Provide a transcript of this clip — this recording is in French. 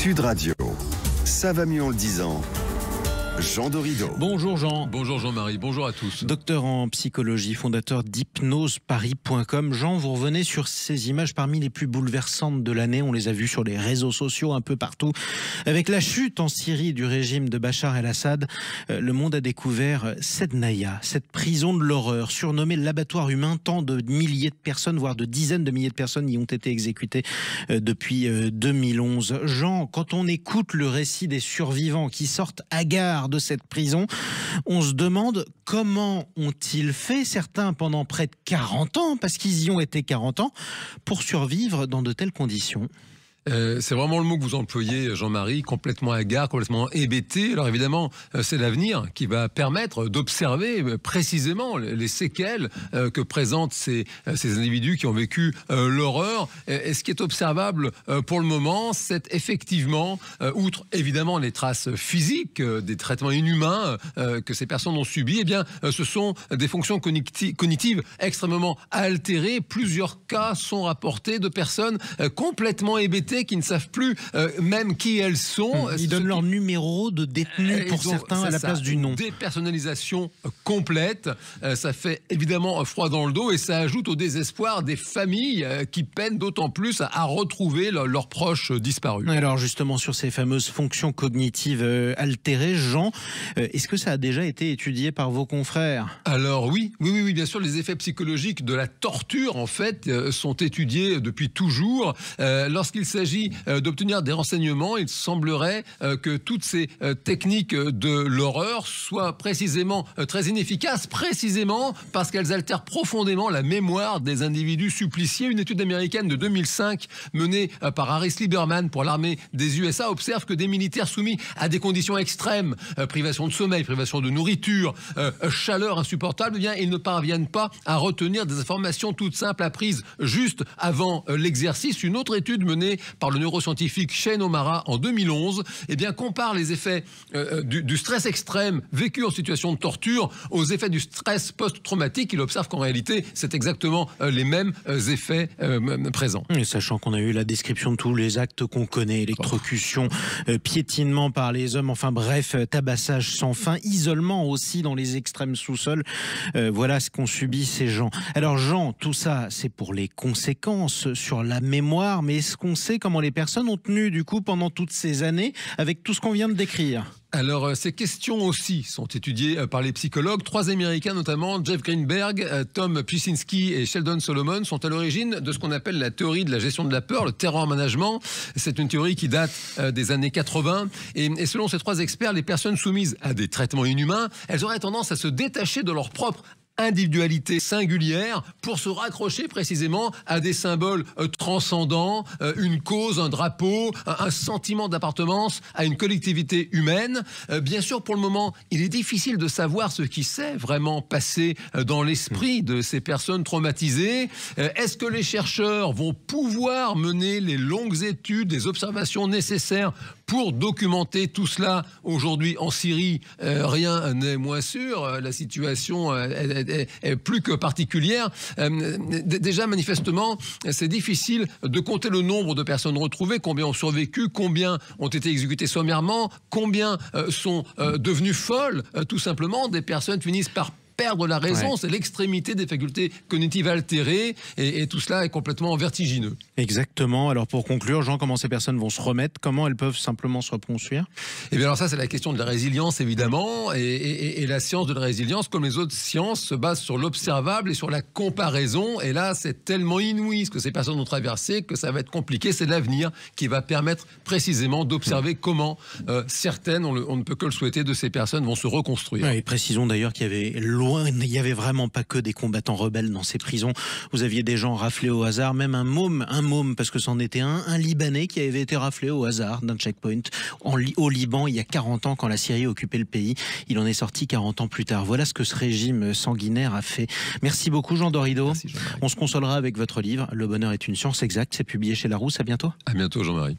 Sud Radio. Ça va mieux en le disant. Jean Dorido. Bonjour Jean. Bonjour Jean-Marie, bonjour à tous. Docteur en psychologie, fondateur d'hypnoseparis.com. Jean, vous revenez sur ces images parmi les plus bouleversantes de l'année. On les a vues sur les réseaux sociaux un peu partout. Avec la chute en Syrie du régime de Bachar el-Assad, le monde a découvert Sednaïa, cette prison de l'horreur, surnommée l'abattoir humain. Tant de milliers de personnes, voire de dizaines de milliers de personnes y ont été exécutées depuis 2011. Jean, quand on écoute le récit des survivants qui sortent hagards de cette prison, on se demande comment ont-ils fait, certains pendant près de 40 ans, parce qu'ils y ont été 40 ans, pour survivre dans de telles conditions. C'est vraiment le mot que vous employez, Jean-Marie, complètement hagard, complètement hébété. Alors évidemment, c'est l'avenir qui va permettre d'observer précisément les séquelles que présentent ces individus qui ont vécu l'horreur. Et ce qui est observable pour le moment, c'est effectivement, outre évidemment les traces physiques des traitements inhumains que ces personnes ont subis, eh bien, ce sont des fonctions cognitives extrêmement altérées. Plusieurs cas sont rapportés de personnes complètement hébétées qui ne savent plus même qui elles sont. Ils donnent leur numéro de détenu pour certains à la place du nom. Dépersonnalisation complète, ça fait évidemment froid dans le dos et ça ajoute au désespoir des familles qui peinent d'autant plus à retrouver leurs proches disparus. Alors justement sur ces fameuses fonctions cognitives altérées, Jean, est-ce que ça a déjà été étudié par vos confrères? Alors oui, bien sûr, les effets psychologiques de la torture en fait sont étudiés depuis toujours. Lorsqu'il s'agit d'obtenir des renseignements, il semblerait que toutes ces techniques de l'horreur soient précisément très inefficaces, précisément parce qu'elles altèrent profondément la mémoire des individus suppliciés. Une étude américaine de 2005 menée par Harris Lieberman pour l'armée des USA observe que des militaires soumis à des conditions extrêmes, privation de sommeil, privation de nourriture, chaleur insupportable, eh bien, ils ne parviennent pas à retenir des informations toutes simples apprises juste avant l'exercice. Une autre étude menée par le neuroscientifique Shane O'Mara en 2011, eh bien, compare les effets du stress extrême vécu en situation de torture aux effets du stress post-traumatique. Il observe qu'en réalité, c'est exactement les mêmes effets présents. Et sachant qu'on a eu la description de tous les actes qu'on connaît, électrocution, piétinement par les hommes, enfin bref, tabassage sans fin, isolement aussi dans les extrêmes sous-sols. Voilà ce qu'ont subi ces gens. Alors Jean, tout ça, c'est pour les conséquences sur la mémoire, mais est-ce qu'on sait comment les personnes ont tenu du coup pendant toutes ces années avec tout ce qu'on vient de décrire? Alors, ces questions aussi sont étudiées par les psychologues. 3 Américains, notamment Jeff Greenberg, Tom Pyszczynski et Sheldon Solomon, sont à l'origine de ce qu'on appelle la théorie de la gestion de la peur, le terror management. C'est une théorie qui date des années 80. Et selon ces 3 experts, les personnes soumises à des traitements inhumains, elles auraient tendance à se détacher de leur propre individualité singulière pour se raccrocher précisément à des symboles transcendants, une cause, un drapeau, un sentiment d'appartenance à une collectivité humaine. Bien sûr, pour le moment, il est difficile de savoir ce qui s'est vraiment passé dans l'esprit de ces personnes traumatisées. Est-ce que les chercheurs vont pouvoir mener les longues études, les observations nécessaires pour documenter tout cela? Aujourd'hui en Syrie, rien n'est moins sûr. La situation est plus que particulière. Déjà, manifestement, c'est difficile de compter le nombre de personnes retrouvées, combien ont survécu, combien ont été exécutées sommairement, combien sont devenues folles, tout simplement. Des personnes finissent par perdre la raison, ouais. C'est l'extrémité des facultés cognitives altérées et tout cela est complètement vertigineux. Exactement. Alors pour conclure, Jean, comment ces personnes vont se remettre? Comment elles peuvent simplement se reconstruire? Eh bien alors ça, c'est la question de la résilience évidemment, et la science de la résilience, comme les autres sciences, se base sur l'observable et sur la comparaison, et là c'est tellement inouï ce que ces personnes ont traversé que ça va être compliqué. C'est l'avenir qui va permettre précisément d'observer comment certaines, on ne peut que le souhaiter, de ces personnes vont se reconstruire. Ouais, et précisons d'ailleurs qu'il y avait il n'y avait vraiment pas que des combattants rebelles dans ces prisons. Vous aviez des gens raflés au hasard, même un môme, parce que c'en était un Libanais qui avait été raflé au hasard d'un checkpoint au Liban il y a 40 ans quand la Syrie occupait le pays. Il en est sorti 40 ans plus tard. Voilà ce que ce régime sanguinaire a fait. Merci beaucoup Jean Dorido. Merci, Jean-Marie. On se consolera avec votre livre. Le bonheur est une science exacte. C'est publié chez Larousse. À bientôt. À bientôt Jean-Marie.